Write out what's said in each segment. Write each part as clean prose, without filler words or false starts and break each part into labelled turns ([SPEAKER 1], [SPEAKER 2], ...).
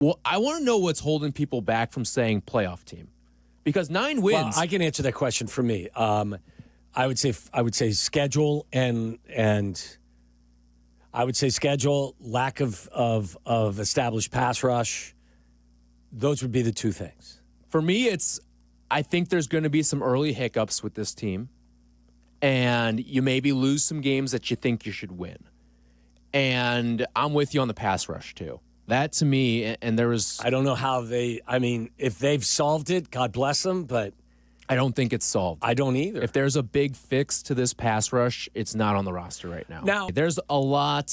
[SPEAKER 1] Well, I want to know what's holding people back from saying playoff team, because 9 wins.
[SPEAKER 2] Well, I can answer that question for me. I would say schedule and I would say schedule, lack of established pass rush. Those would be the two things.
[SPEAKER 1] For me, I think there's going to be some early hiccups with this team, and you maybe lose some games that you think you should win. And I'm with you on the pass rush too. That to me, and there was...
[SPEAKER 2] I don't know how if they've solved it, God bless them, but...
[SPEAKER 1] I don't think it's solved.
[SPEAKER 2] I don't either.
[SPEAKER 1] If there's a big fix to this pass rush, it's not on the roster right now.
[SPEAKER 2] Now,
[SPEAKER 1] there's a lot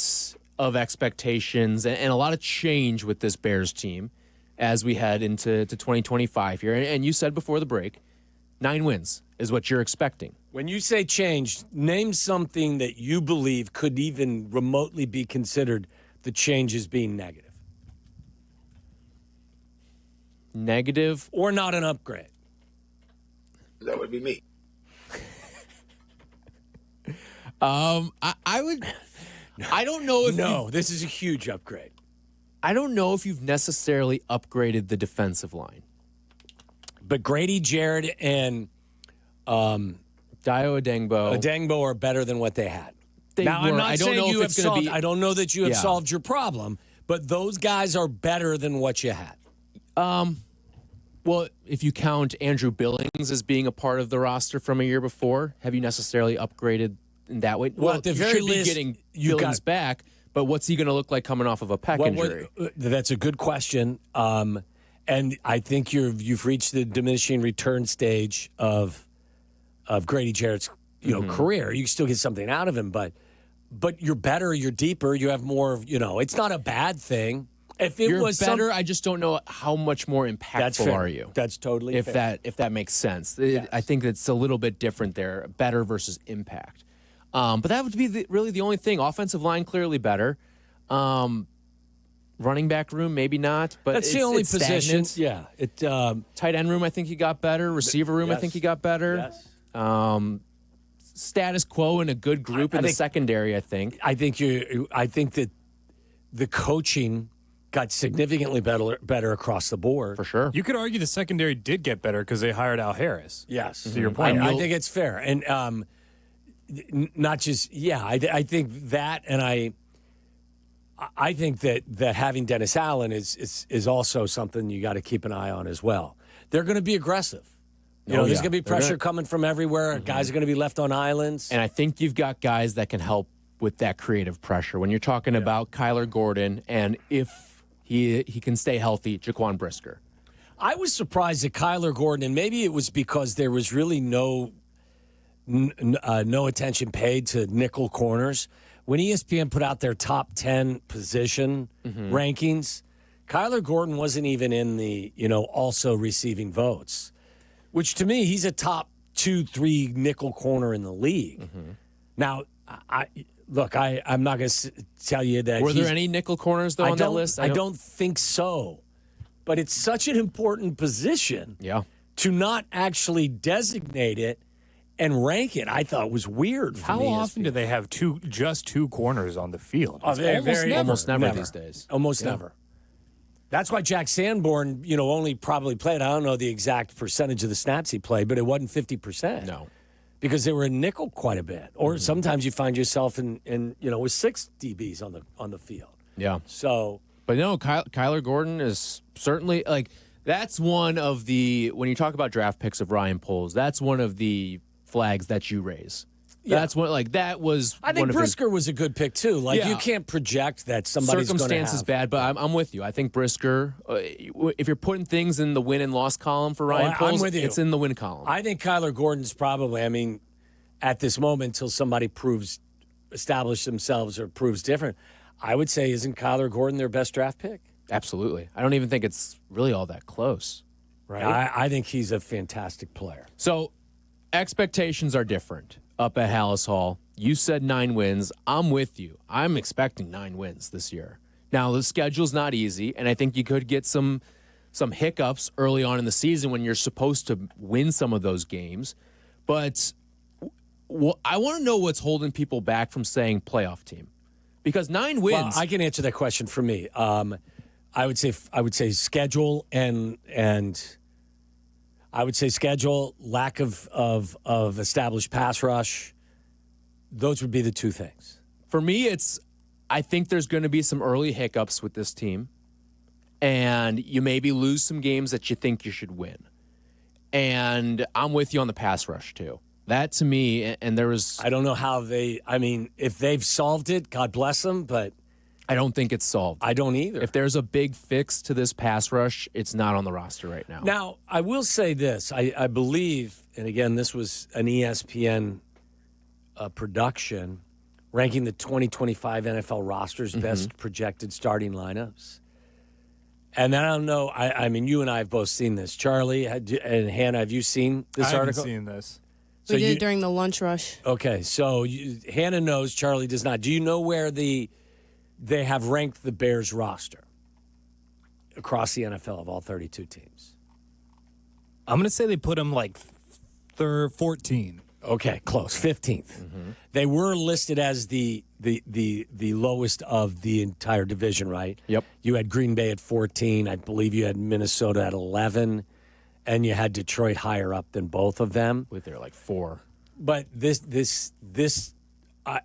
[SPEAKER 1] of expectations and a lot of change with this Bears team as we head into 2025 here. And you said before the break, 9 wins is what you're expecting.
[SPEAKER 2] When you say change, name something that you believe could even remotely be considered the change as being negative.
[SPEAKER 1] Negative?
[SPEAKER 2] Or not an upgrade.
[SPEAKER 3] That would be me.
[SPEAKER 1] I would. I don't know if.
[SPEAKER 2] No, this is a huge upgrade.
[SPEAKER 1] I don't know if you've necessarily upgraded the defensive line.
[SPEAKER 2] But Grady, Jarrett, and
[SPEAKER 1] Dio
[SPEAKER 2] Adengbo are better than what they had. I'm not saying you have solved. I don't know that you have solved your problem, but those guys are better than what you had.
[SPEAKER 1] Well, if you count Andrew Billings as being a part of the roster from a year before, have you necessarily upgraded in that way?
[SPEAKER 2] Well, at the very least,
[SPEAKER 1] you should be getting Billings back, but what's he going to look like coming off of a pec injury?
[SPEAKER 2] That's a good question, and I think you've reached the diminishing return stage of Grady Jarrett's career. You can still get something out of him, but you're better, you're deeper, you have more. It's not a bad thing. If it was
[SPEAKER 1] better, I just don't know how much more impactful are you.
[SPEAKER 2] That's totally fair.
[SPEAKER 1] If that makes sense.
[SPEAKER 2] Yes.
[SPEAKER 1] I think it's a little bit different there, better versus impact. But that would be really the only thing. Offensive line clearly better. Running back room maybe not, but
[SPEAKER 2] that's the only position.
[SPEAKER 1] Stagnant.
[SPEAKER 2] Yeah,
[SPEAKER 1] tight end room I think he got better. Receiver room I think he got better.
[SPEAKER 2] Yes.
[SPEAKER 1] Status quo in a good group in the secondary. I think
[SPEAKER 2] that the coaching got significantly better across the board.
[SPEAKER 1] For sure.
[SPEAKER 4] You could argue the secondary did get better because they hired Al Harris.
[SPEAKER 2] Yes.
[SPEAKER 4] To your point.
[SPEAKER 2] I think it's fair. And not just, I think that, and I think that having Dennis Allen is also something you got to keep an eye on as well. They're going to be aggressive. There's going to be pressure coming from everywhere. Mm-hmm. Guys are going to be left on islands.
[SPEAKER 1] And I think you've got guys that can help with that creative pressure. When you're talking about Kyler Gordon, and if he can stay healthy, Jaquan Brisker.
[SPEAKER 2] I was surprised at Kyler Gordon, and maybe it was because there was really no attention paid to nickel corners. When ESPN put out their top 10 position rankings, Kyler Gordon wasn't even in the, also receiving votes, which to me, he's a top 2-3 nickel corner in the league. Mm-hmm. Now, I'm not going to tell you that.
[SPEAKER 1] Were there any nickel corners, though, on that list?
[SPEAKER 2] I don't think so. But it's such an important position to not actually designate it and rank it. I thought was weird.
[SPEAKER 4] How often do they have just two corners on the field?
[SPEAKER 1] Almost never these days.
[SPEAKER 2] Almost never. That's why Jack Sanborn, only probably played, I don't know the exact percentage of the snaps he played, but it wasn't 50%.
[SPEAKER 1] No.
[SPEAKER 2] Because they were in nickel quite a bit. Or sometimes you find yourself in with 6 DBs on the field.
[SPEAKER 1] Yeah.
[SPEAKER 2] So,
[SPEAKER 1] but no, Kyler Gordon is certainly that's one of the, when you talk about draft picks of Ryan Poles, that's one of the flags that you raise. Yeah. That's what that was.
[SPEAKER 2] I think Brisker was a good pick too. You can't project that somebody's going to have.
[SPEAKER 1] Circumstances bad, but I'm with you. I think Brisker, if you're putting things in the win and loss column for Ryan Poles, it's in the win column.
[SPEAKER 2] I think Kyler Gordon's probably, at this moment, until somebody establishes themselves or proves different, I would say, isn't Kyler Gordon their best draft pick?
[SPEAKER 1] Absolutely. I don't even think it's really all that close.
[SPEAKER 2] Right. I think he's a fantastic player.
[SPEAKER 1] So expectations are different. Up at Hallis Hall, you said 9 wins. I'm with you. I'm expecting 9 wins this year. Now, the schedule's not easy, and I think you could get some hiccups early on in the season when you're supposed to win some of those games. But I want to know what's holding people back from saying playoff team. Because 9 wins.
[SPEAKER 2] Well, I can answer that question for me. I would say schedule and I would say schedule, lack of established pass rush. Those would be the two things.
[SPEAKER 1] For me, I think there's going to be some early hiccups with this team, and you maybe lose some games that you think you should win. And I'm with you on the pass rush, too. That, to me, and there was...
[SPEAKER 2] I don't know how if they've solved it, God bless them, but...
[SPEAKER 1] I don't think it's solved.
[SPEAKER 2] I don't either.
[SPEAKER 1] If there's a big fix to this pass rush, it's not on the roster right now.
[SPEAKER 2] Now, I will say this. I believe, and again, this was an ESPN production, ranking the 2025 NFL rosters best projected starting lineups. And I don't know. I mean, you and I have both seen this. Charlie and Hannah, have you seen this article?
[SPEAKER 4] I haven't seen this.
[SPEAKER 2] So
[SPEAKER 5] we did it during the lunch rush.
[SPEAKER 2] Okay, so Hannah knows, Charlie does not. Do you know where they have ranked the Bears roster across the NFL of all 32 teams?
[SPEAKER 4] I'm going to say they put them like 14.
[SPEAKER 2] Okay, close. 15th. They were listed as the lowest of the entire division, right?
[SPEAKER 1] Yep.
[SPEAKER 2] You had Green Bay at 14. I believe you had Minnesota at 11. And you had Detroit higher up than both of them.
[SPEAKER 1] I believe they're like 4.
[SPEAKER 2] But this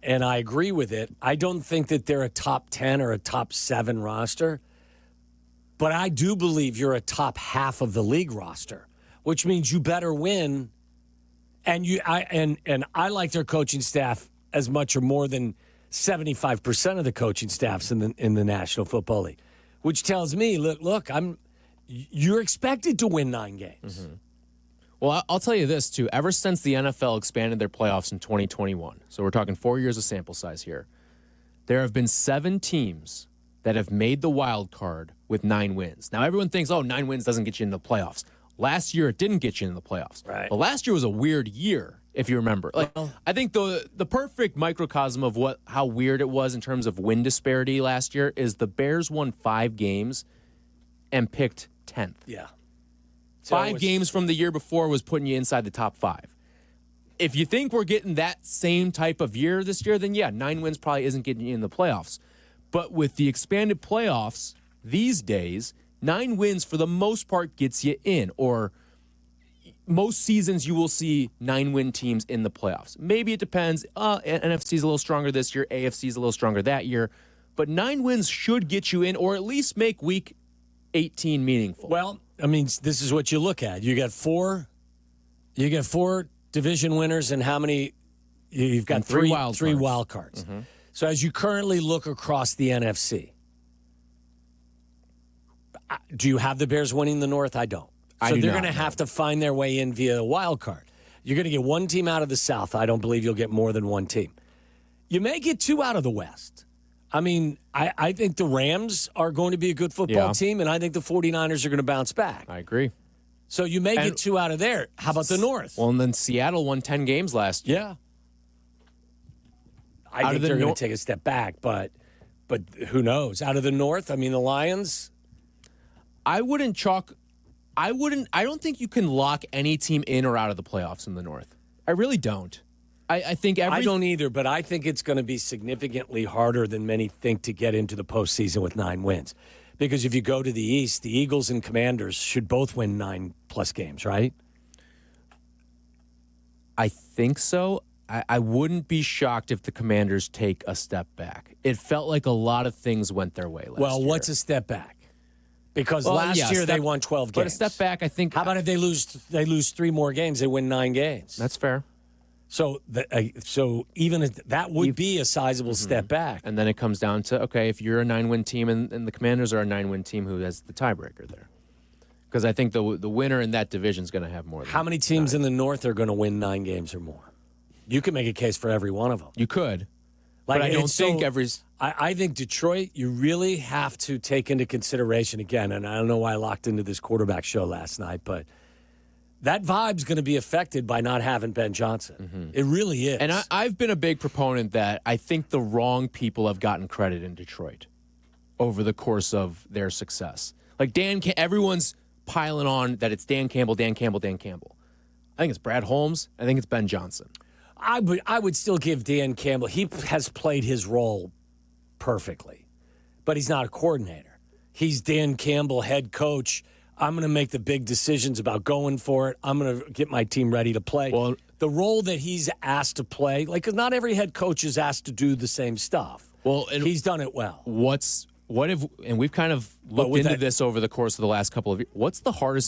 [SPEAKER 2] and I agree with it. I don't think that they're a top 10 or a top 7 roster. But I do believe you're a top half of the league roster, which means you better win. And I like their coaching staff as much or more than 75% of the coaching staffs in the National Football League, which tells me, look, you're expected to win 9 games.
[SPEAKER 1] Well, I'll tell you this, too. Ever since the NFL expanded their playoffs in 2021, so we're talking 4 years of sample size here, there have been 7 teams that have made the wild card with 9 wins. Now, everyone thinks, 9 wins doesn't get you into the playoffs. Last year, it didn't get you in the playoffs.
[SPEAKER 2] Right.
[SPEAKER 1] But last year was a weird year, if you remember. I think the perfect microcosm of how weird it was in terms of win disparity last year is the Bears won 5 games and picked 10th.
[SPEAKER 2] Yeah.
[SPEAKER 1] 5 games from the year before was putting you inside the top 5. If you think we're getting that same type of year this year, then 9 wins probably isn't getting you in the playoffs. But with the expanded playoffs these days, 9 wins for the most part gets you in. Or most seasons you will see 9-win teams in the playoffs. Maybe it depends. NFC is a little stronger this year. AFC is a little stronger that year. But 9 wins should get you in, or at least make week 18 meaningful.
[SPEAKER 2] Well, I mean, this is what you look at. You got 4 division winners, and how many? You've got three wild cards. So as you currently look across the NFC, do you have the Bears winning the North? I don't. So they're going to have to find their way in via a wild card. You're going to get 1 team out of the South. I don't believe you'll get more than 1 team. You may get 2 out of the West. I mean, I think the Rams are going to be a good football team, and I think the 49ers are going to bounce back.
[SPEAKER 1] I agree.
[SPEAKER 2] So you may get 2 out of there. How about the North?
[SPEAKER 1] Well, and then Seattle won 10 games last year.
[SPEAKER 2] Yeah. I think they're going to take a step back, but who knows? Out of the North, I mean, the Lions.
[SPEAKER 1] I don't think you can lock any team in or out of the playoffs in the North. I really don't. I think
[SPEAKER 2] I don't either, but I think it's going to be significantly harder than many think to get into the postseason with 9 wins. Because if you go to the East, the Eagles and Commanders should both win 9+ games, right?
[SPEAKER 1] I think so. I wouldn't be shocked if the Commanders take a step back. It felt like a lot of things went their way last year.
[SPEAKER 2] Well, what's a step back? Because last year they won 12 games.
[SPEAKER 1] But a step back, I think.
[SPEAKER 2] How about if they lose 3 more games, they win 9 games?
[SPEAKER 1] That's fair.
[SPEAKER 2] So even that would be a sizable step back.
[SPEAKER 1] And then it comes down to, okay, if you're a 9-win team and the Commanders are a 9-win team, who has the tiebreaker there? Because I think the winner in that division is going to have more.
[SPEAKER 2] How many teams in the North are going to win 9 games or more? You can make a case for every one of them.
[SPEAKER 1] You could. But I don't think
[SPEAKER 2] I think Detroit, you really have to take into consideration again, and I don't know why I locked into this quarterback show last night, but that vibe's going to be affected by not having Ben Johnson. It really is.
[SPEAKER 1] And I've been a big proponent that I think the wrong people have gotten credit in Detroit over the course of their success. Like everyone's piling on that it's Dan Campbell. I think it's Brad Holmes. I think it's Ben Johnson.
[SPEAKER 2] I would still give Dan Campbell. He has played his role perfectly, but he's not a coordinator. he's Dan Campbell, head coach. I'm going to make the big decisions about going for it. I'm going to get my team ready to play.
[SPEAKER 1] Well,
[SPEAKER 2] the role that he's asked to play, like, 'cause not every head coach is asked to do the same stuff.
[SPEAKER 1] Well, and
[SPEAKER 2] he's done it well.
[SPEAKER 1] And we've kind of looked into this over the course of the last couple of years. What's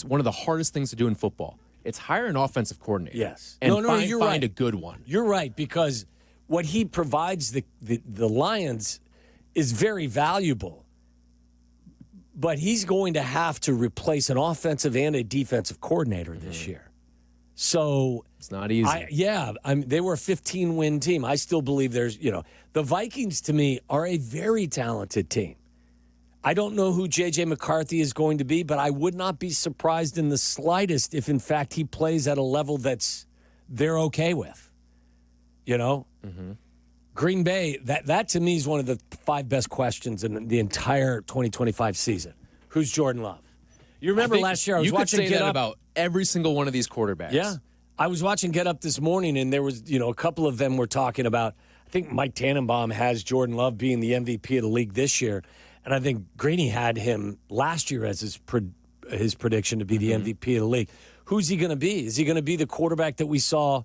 [SPEAKER 1] one of the hardest things to do in football? It's hire an offensive coordinator.
[SPEAKER 2] Yes.
[SPEAKER 1] And
[SPEAKER 2] you're
[SPEAKER 1] find
[SPEAKER 2] right.
[SPEAKER 1] a good one.
[SPEAKER 2] You're right, because what he provides the Lions is very valuable. But he's going to have to replace an offensive and a defensive coordinator this year. So
[SPEAKER 1] it's not easy.
[SPEAKER 2] They were a 15-win team. I still believe the Vikings, to me, are a very talented team. I don't know who J.J. McCarthy is going to be, but I would not be surprised in the slightest if, in fact, he plays at a level they're okay with. Green Bay, that to me is one of the 5 best questions in the entire 2025 season. Who's Jordan Love? You remember last year I was watching
[SPEAKER 1] Get Up about every single one of these quarterbacks.
[SPEAKER 2] Yeah. I was watching Get Up this morning, and there was, a couple of them were talking about, I think Mike Tannenbaum has Jordan Love being the MVP of the league this year, and I think Greeny had him last year as his prediction to be the MVP of the league. Who's he going to be? Is he going to be the quarterback that we saw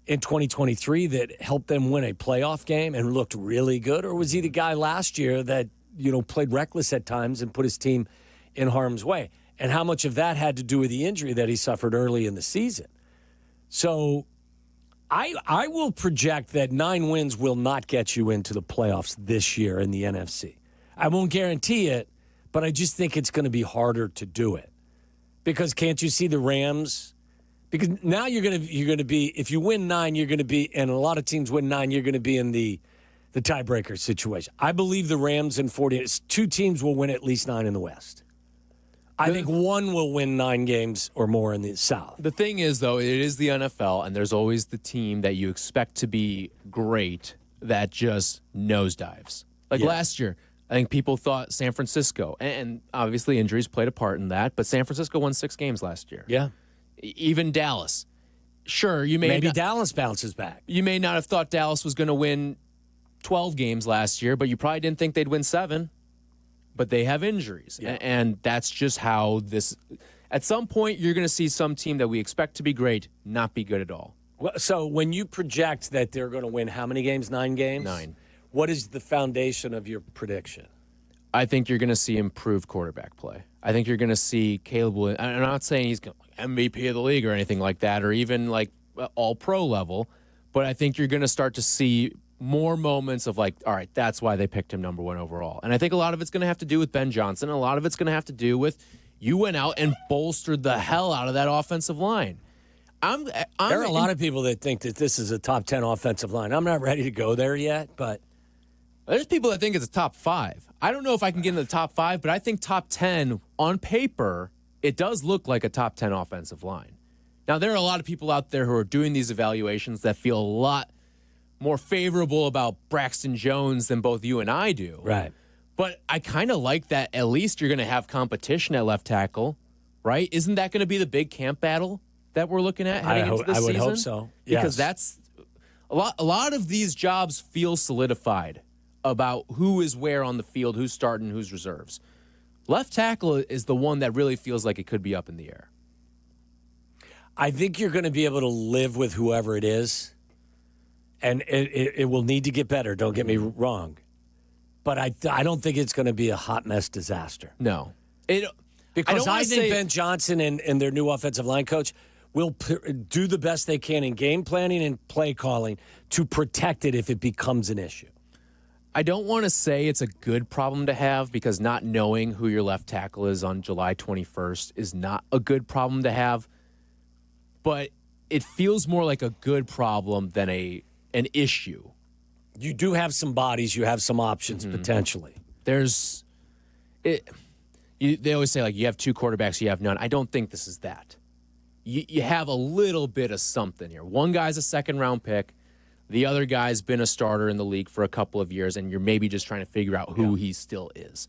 [SPEAKER 2] in 2023 that helped them win a playoff game and looked really good? Or was he the guy last year that, played reckless at times and put his team in harm's way? And how much of that had to do with the injury that he suffered early in the season? So I will project that 9 wins will not get you into the playoffs this year in the NFC. I won't guarantee it, but I just think it's going to be harder to do it. Because can't you see the Rams? Because now you're going to be, if you win 9, you're going to be, and a lot of teams win 9, you're going to be in the tiebreaker situation. I believe the Rams and 49ers, 2 teams will win at least 9 in the West. I think one will win 9 games or more in the South.
[SPEAKER 1] The thing is, though, it is the NFL, and there's always the team that you expect to be great that just nosedives. Like last year, I think people thought San Francisco, and obviously injuries played a part in that, but San Francisco won 6 games last year.
[SPEAKER 2] Yeah.
[SPEAKER 1] Even Dallas. Sure,
[SPEAKER 2] maybe Dallas bounces back.
[SPEAKER 1] You may not have thought Dallas was going to win 12 games last year, but you probably didn't think they'd win 7. But they have injuries, and that's just how this. At some point, you're going to see some team that we expect to be great not be good at all.
[SPEAKER 2] Well, so when you project that they're going to win how many games? 9 games?
[SPEAKER 1] 9.
[SPEAKER 2] What is the foundation of your prediction?
[SPEAKER 1] I think you're going to see improved quarterback play. I think you're going to see Caleb Williams. I'm not saying he's MVP of the league or anything like that, or even like all-pro level, but I think you're going to start to see more moments of like, all right, that's why they picked him number 1 overall. And I think a lot of it's going to have to do with Ben Johnson. And a lot of it's going to have to do with you went out and bolstered the hell out of that offensive line.
[SPEAKER 2] There are a lot of people that think that this is a top 10 offensive line. I'm not ready to go there yet, but
[SPEAKER 1] there's people that think it's a top 5. I don't know if I can get into the top 5, but I think top 10 on paper, it does look like a top 10 offensive line. Now, there are a lot of people out there who are doing these evaluations that feel a lot more favorable about Braxton Jones than both you and I do.
[SPEAKER 2] Right.
[SPEAKER 1] But I kind of like that at least you're going to have competition at left tackle, right? Isn't that going to be the big camp battle that we're looking at heading into this season?
[SPEAKER 2] I would hope so.
[SPEAKER 1] Because that's a lot of these jobs feel solidified about who is where on the field, who's starting, who's reserves. Left tackle is the one that really feels like it could be up in the air.
[SPEAKER 2] I think you're going to be able to live with whoever it is. And it will need to get better, don't get me wrong. But I don't think it's going to be a hot mess disaster.
[SPEAKER 1] No.
[SPEAKER 2] Because I think Ben Johnson and their new offensive line coach will do the best they can in game planning and play calling to protect it if it becomes an issue.
[SPEAKER 1] I don't want to say it's a good problem to have because not knowing who your left tackle is on July 21st is not a good problem to have. But it feels more like a good problem than an issue.
[SPEAKER 2] You do have some bodies. You have some options potentially.
[SPEAKER 1] They always say, like, you have 2 quarterbacks, you have none. I don't think this is that. You have a little bit of something here. One guy's a second-round pick. The other guy's been a starter in the league for a couple of years, and you're maybe just trying to figure out who he still is.